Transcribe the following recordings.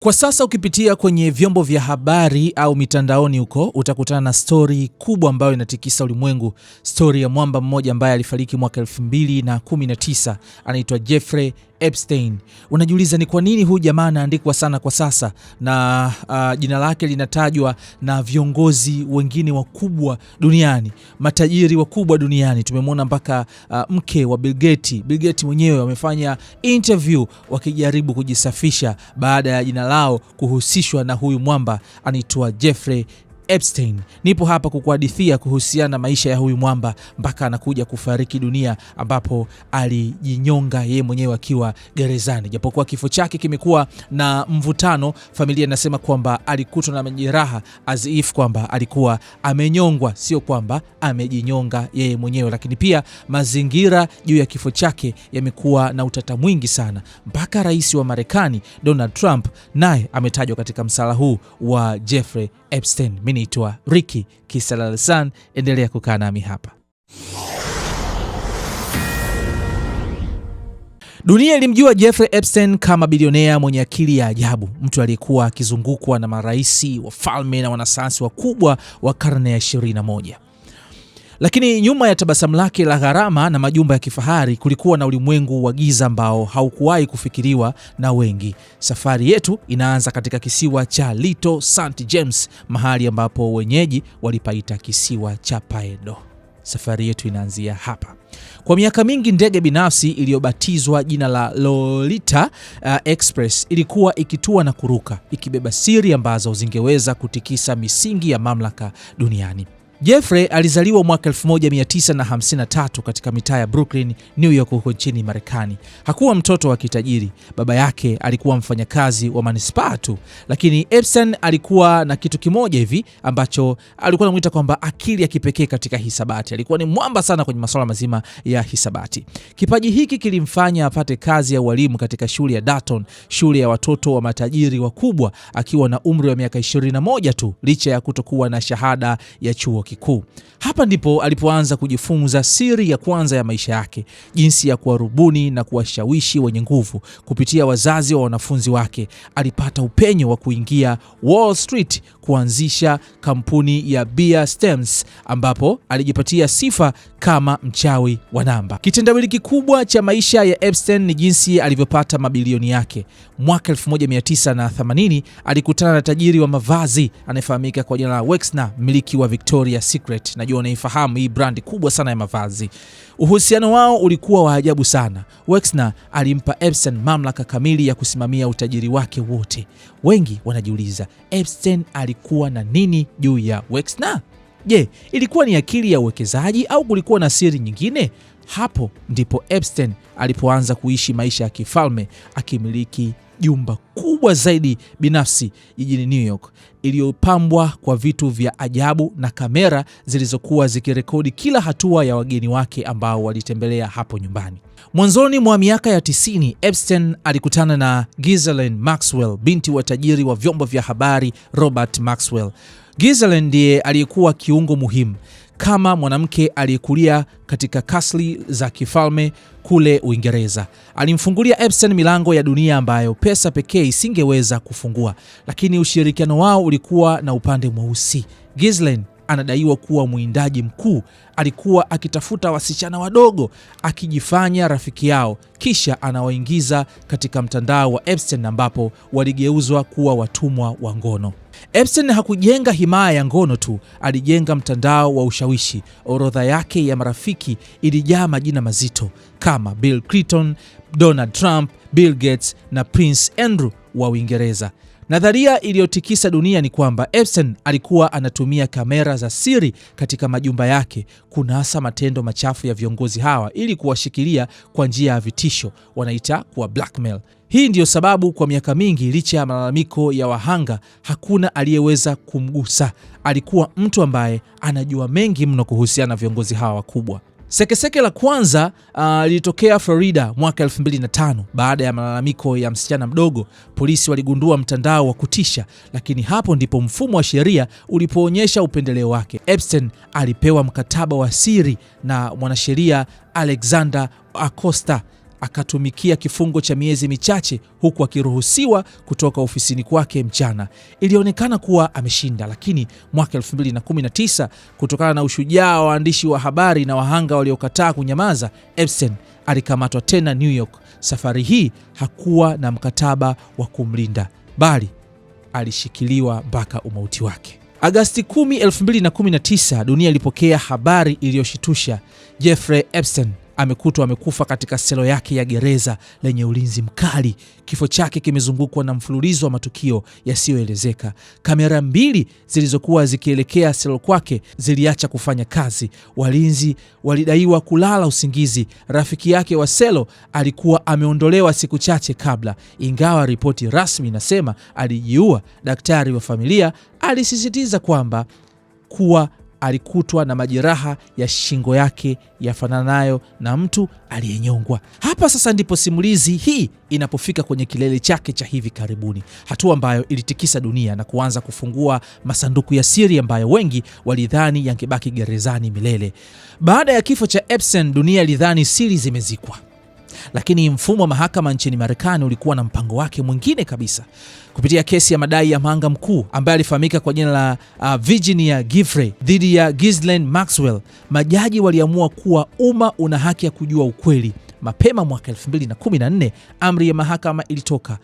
Kwa sasa ukipitia kwenye vyombo vya habari au mitandaoni huko utakutana na stori kubwa ambayo inatikisa ulimwengu, stori ya mwamba mmoja ambaye alifariki mwaka 2019, anaitwa Jeffrey Epstein. Unajiuliza ni kwa nini huyu jamaa anaandikwa sana kwa sasa na jina lake linatajwa na viongozi wengine wakubwa duniani, matajiri wakubwa duniani. Tumemwona mpaka mke wa Bill Gates mwenyewe wamefanya interview wakijaribu kujisafisha baada ya jina lao kuhusishwa na huyu mwamba anaitwa Jeffrey Epstein. Nipo hapa kukuhadithia kuhusiana na maisha ya huyu mwamba mpaka anakuja kufariki dunia, ambapo alijinyonga yeye mwenyewe akiwa gerezani. Japokuwa kifo chake kimekuwa na mvutano, familia inasema kwamba alikutwa na majeraha as if kwamba alikuwa amenyongwa, sio kwamba amejinyonga yeye mwenyewe. Lakini pia mazingira juu ya kifo chake yamekuwa na utata mwingi sana, mpaka rais wa Marekani Donald Trump naye ametajwa katika msala huu wa Jeffrey Epstein. Mimi naitwa Ricky Kisalalasan, endelea kukaa nami hapa. Dunia ilimjua Jeffrey Epstein kama bilionea mwenye akili ya ajabu, mtu aliyekuwa akizungukwa na maraisi, wafalme na wanasayansi wakubwa wa karne ya 21. Lakini nyuma ya tabasamu lake la gharama na majumba ya kifahari kulikuwa na ulimwengu wa giza ambao haukuwahi kufikiriwa na wengi. Safari yetu inaanza katika kisiwa cha Little St. James, mahali ambapo wenyeji walipaita kisiwa cha Paedo. Safari yetu inaanzia hapa. Kwa miaka mingi ndege binafsi iliyobatizwa jina la Lolita Express ilikuwa ikitua na kuruka, ikibeba siri ambazo zingeweza kutikisa misingi ya mamlaka duniani. Jeffrey alizaliwa mwaka 1953 katika mitaa ya Brooklyn, New York huko nchini Marekani. Hakuwa mtoto wa kitajiri. Baba yake alikuwa mfanyakazi wa manispaa tu, lakini Epstein alikuwa na kitu kimoja hivi ambacho alikuwa anamuita kwamba akili ya kipekee katika hisabati. Alikuwa ni mwamba sana kwenye masuala mazima ya hisabati. Kipaji hiki kilimfanya apate kazi ya ualimu katika shule ya Dalton, shule ya watoto wa matajiri wakubwa, akiwa na umri wa miaka 21 tu, licha ya kutokuwa na shahada ya chuo kikuu. Hapa ndipo alipoanza kujifunza siri ya kwanza ya maisha yake, jinsi ya kuwarubuni na kuwashawishi wenye nguvu. Kupitia wazazi wa wanafunzi wake, alipata upenyo wa kuingia Wall Street, kuanzisha kampuni ya Bear Stearns, ambapo alijipatia sifa kama mchawi wa namba. Kitendawili kikubwa cha maisha ya Epstein ni jinsi alivyopata mabilioni yake. Mwaka 1980 alikutana na tajiri wa mavazi anayefahamika kwa jina la Wexner, mmiliki wa Victoria's Secret. Najua unaifahamu hii brandi kubwa sana ya mavazi. Uhusiano wao ulikuwa wa ajabu sana. Wexner alimpa Epstein mamlaka kamili ya kusimamia utajiri wake wote. Wengi wanajiuliza, Epstein alikuwa na nini juu ya Wexner? Je, ilikuwa ni akili ya uwekezaji au kulikuwa na siri nyingine? Hapo ndipo Epstein alipoanza kuishi maisha ya kifalme, akimiliki jumba kubwa zaidi binafsi jijini New York, iliyopambwa kwa vitu vya ajabu na kamera zilizokuwa zikirekodi kila hatua ya wageni wake ambao walitembelea hapo nyumbani. Mwanzoni mwa miaka ya 90, Epstein alikutana na Ghislaine Maxwell, binti wa tajiri wa vyombo vya habari Robert Maxwell. Ghislaine ndiye aliyekuwa kiungo muhimu kama mwanamke aliyekulia katika kasri za kifalme kule Uingereza. Alimfungulia Epstein milango ya dunia ambayo pesa pekee isingeweza kufungua, lakini ushirikiano wao ulikuwa na upande mweusi. Ghislaine anadaiwa kuwa mwindaji mkuu. Alikuwa akitafuta wasichana wadogo, akijifanya rafiki yao, kisha anawaingiza katika mtandao wa Epstein ambapo waligeuzwa kuwa watumwa wa ngono. Epstein hakujenga himaya ya ngono tu, alijenga mtandao wa ushawishi. Orodha yake ya marafiki ilijaa majina mazito kama Bill Clinton, Donald Trump, Bill Gates na Prince Andrew wa Uingereza. Nadharia iliyotikisa dunia ni kwamba Epstein alikuwa anatumia kamera za siri katika majumba yake kunasa matendo machafu ya viongozi hawa ili kuwashikilia kwa njia ya vitisho, wanaita kuwa blackmail. Hii ndiyo sababu kwa miaka mingi, licha ya malalamiko ya wahanga, hakuna aliyeweza kumgusa. Alikuwa mtu ambaye anajua mengi mno kuhusiana na viongozi hawa wakubwa. Sekeseke la kwanza lilitokea Florida mwaka 2005 baada ya malalamiko ya msichana mdogo. Polisi waligundua mtandao wa kutisha, lakini hapo ndipo mfumo wa sheria ulipoonyesha upendeleo wake. Epstein alipewa mkataba wa siri na mwanasheria Alexander Acosta akatumikia kifungo cha miezi michache huku akiruhusiwa kutoka ofisini kwake mchana. Ilionekana kuwa ameshinda, lakini mwaka 2019 kutokana na ushujaa wa waandishi wa habari na wahanga waliokataa kunyamaza, Epstein alikamatwa tena New York. Safari hii hakuwa na mkataba wa kumlinda, bali alishikiliwa mpaka umauti wake. Agosti 10, 2019, dunia ilipokea habari iliyoshitusha. Jeffrey Epstein amekutwa amekufa katika selo yake ya gereza lenye ulinzi mkali. Kifo chake kimezungukwa na mfululizo wa matukio yasiyoelezeka. Kamera 2 zilizokuwa zikielekea selo kwake ziliacha kufanya kazi. Walinzi walidaiwa kulala usingizi. Rafiki yake wa selo alikuwa ameondolewa siku chache kabla. Ingawa ripoti rasmi inasema alijiua, daktari wa familia alisisitiza kwamba alikutwa na majeraha ya shingo yake yafananayo na mtu aliyenyongwa. Hapa sasa ndipo simulizi hii inapofika kwenye kilele chake cha hivi karibuni, hatua ambayo ilitikisa dunia na kuanza kufungua masanduku ya siri ambayo wengi walidhani yangebaki gerezani milele. Baada ya kifo cha Epstein, dunia ilidhani siri zimezikwa. Lakini mfumo wa mahakama nchini Marekani ulikuwa na mpango wake mwingine kabisa. Kupitia kesi ya madai ya mhanga mkuu ambaye alifahamika kwa jina la Virginia Giuffre dhidi ya Ghislaine Maxwell, majaji waliamua kuwa umma una haki ya kujua ukweli. Mapema mwaka 2014, amri ya mahakama ilitoka.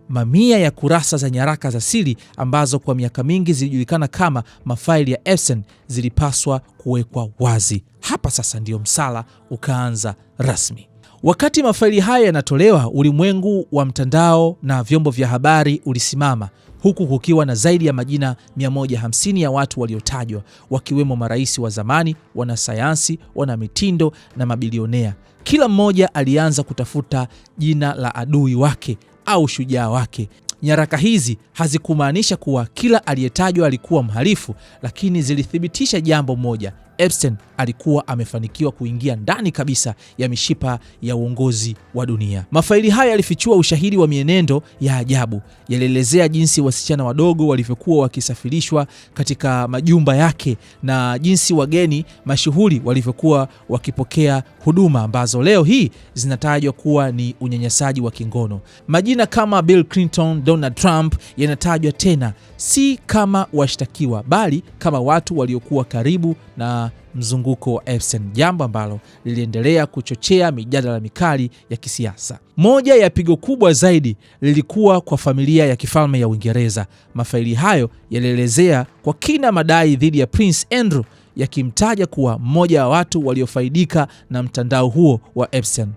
Mamia ya kurasa za nyaraka za siri ambazo kwa miaka mingi zilijulikana kama mafaili ya Epstein zilipaswa kuwekwa wazi. Hapa sasa ndio msala ukaanza rasmi. Wakati mafaili haya yanatolewa, ulimwengu wa mtandao na vyombo vya habari ulisimama, huku kukiwa na zaidi ya majina 150 ya watu waliotajwa, wakiwemo marais wa zamani, wanasayansi, wanamitindo na mabilionea. Kila mmoja alianza kutafuta jina la adui wake au shujaa wake. Nyaraka hizi hazikumaanisha kuwa kila aliyetajwa alikuwa mhalifu, lakini zilithibitisha jambo moja: Epstein alikuwa amefanikiwa kuingia ndani kabisa ya mishipa ya uongozi wa dunia. Mafaili haya yalifichua ushahidi wa mienendo ya ajabu. Yalielezea jinsi wasichana wadogo walivyokuwa wakisafirishwa katika majumba yake na jinsi wageni mashuhuri walivyokuwa wakipokea huduma ambazo leo hii zinatajwa kuwa ni unyanyasaji wa kingono. Majina kama Bill Clinton, Donald Trump yanatajwa tena, si kama washtakiwa bali kama watu waliokuwa karibu na mzunguko wa Epstein, jambo ambalo liliendelea kuchochea mijadala mikali ya kisiasa. Moja ya pigo kubwa zaidi lilikuwa kwa familia ya kifalme ya Uingereza. Mafaili hayo yalielezea kwa kina madai dhidi ya Prince Andrew, yakimtaja kuwa mmoja wa watu waliofaidika na mtandao huo wa Epstein.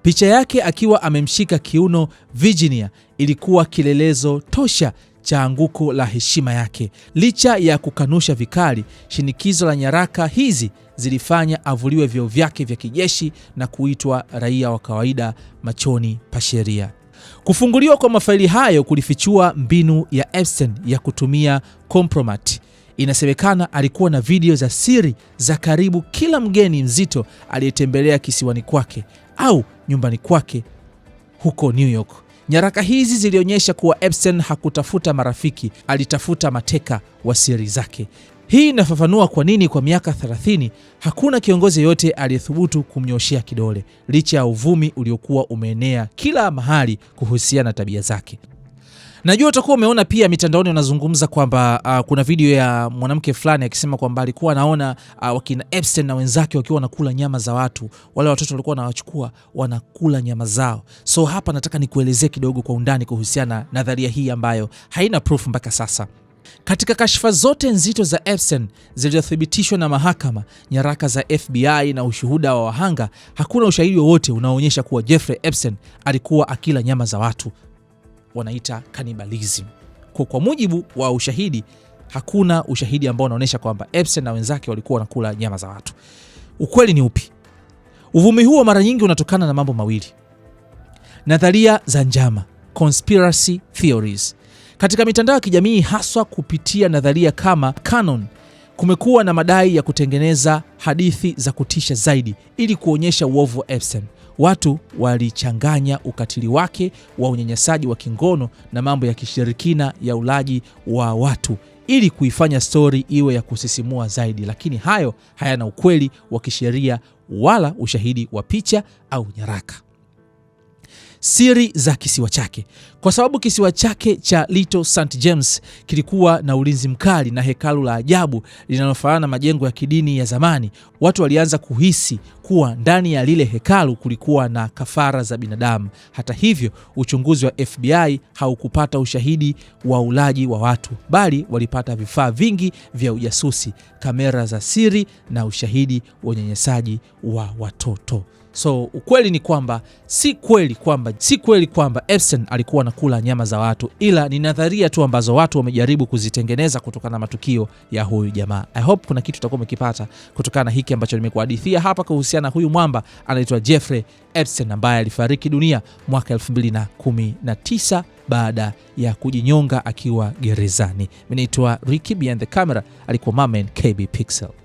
Picha yake akiwa amemshika kiuno Virginia ilikuwa kilelezo tosha cha anguko la heshima yake. Licha ya kukanusha vikali, shinikizo la nyaraka hizi zilifanya avuliwe vyeo vyake vya kijeshi na kuitwa raia wa kawaida machoni pa sheria. Kufunguliwa kwa mafaili hayo kulifichua mbinu ya Epstein ya kutumia kompromati. Inasemekana alikuwa na video za siri za karibu kila mgeni mzito aliyetembelea kisiwani kwake au nyumbani kwake huko New York. Nyaraka hizi zilionyesha kuwa Epstein hakutafuta marafiki, alitafuta mateka wa siri zake. Hii inafafanua kwa nini kwa miaka 30 hakuna kiongozi yote aliyethubutu kumnyoshea kidole, licha ya uvumi uliokuwa umeenea kila mahali kuhusiana na tabia zake. Najua utakuwa umeona pia mitandaoni wanazungumza kwamba kuna video ya mwanamke fulani akisema kwamba alikuwa anaona wakina Epstein na wenzake wakiwa wanakula nyama za watu. Wale watoto walikuwa wanawachukua wanakula nyama zao. So hapa nataka nikuelezee kidogo kwa undani kuhusiana na nadharia hii ambayo haina proof mpaka sasa. Katika kashfa zote nzito za Epstein zilizothibitishwa na mahakama, nyaraka za FBI na ushuhuda wa wahanga, hakuna ushahidi wowote unaoonyesha kuwa Jeffrey Epstein alikuwa akila nyama za watu. Wanaita cannibalism. Kwa mujibu wa ushahidi, hakuna ushahidi ambao unaonyesha kwamba Epstein na wenzake walikuwa wanakula nyama za watu. Ukweli ni upi? Uvumi huo mara nyingi unatokana na mambo mawili: nadharia za njama, conspiracy theories. Katika mitandao ya kijamii, haswa kupitia nadharia kama Canon, kumekuwa na madai ya kutengeneza hadithi za kutisha zaidi ili kuonyesha uovu wa Epstein. Watu walichanganya ukatili wake wa unyanyasaji wa kingono na mambo ya kishirikina ya ulaji wa watu ili kuifanya story iwe ya kusisimua zaidi, lakini hayo hayana ukweli wa kisheria wala ushahidi wa picha au nyaraka. Siri za kisiwa chake. Kwa sababu kisiwa chake cha Little St. James kilikuwa na ulinzi mkali na hekalu la ajabu linalofanana na majengo ya kidini ya zamani, watu walianza kuhisi kuwa ndani ya lile hekalu kulikuwa na kafara za binadamu. Hata hivyo, uchunguzi wa FBI haukupata ushahidi wa ulaji wa watu, bali walipata vifaa vingi vya ujasusi, kamera za siri na ushahidi wa unyanyasaji wa watoto. So ukweli ni kwamba si kweli kwamba Epstein alikuwa anakula nyama za watu, ila ni nadharia tu ambazo watu wamejaribu kuzitengeneza kutokana na matukio ya huyu jamaa. I hope kuna kitu utakuwa umekipata kutokana na hiki ambacho nimekuhadithia hapa kuhusiana na huyu mwamba anaitwa Jeffrey Epstein ambaye alifariki dunia mwaka 2019 baada ya kujinyonga akiwa gerezani. Mimi naitwa Ricky, behind the camera alikuwa Mamen KB Pixel.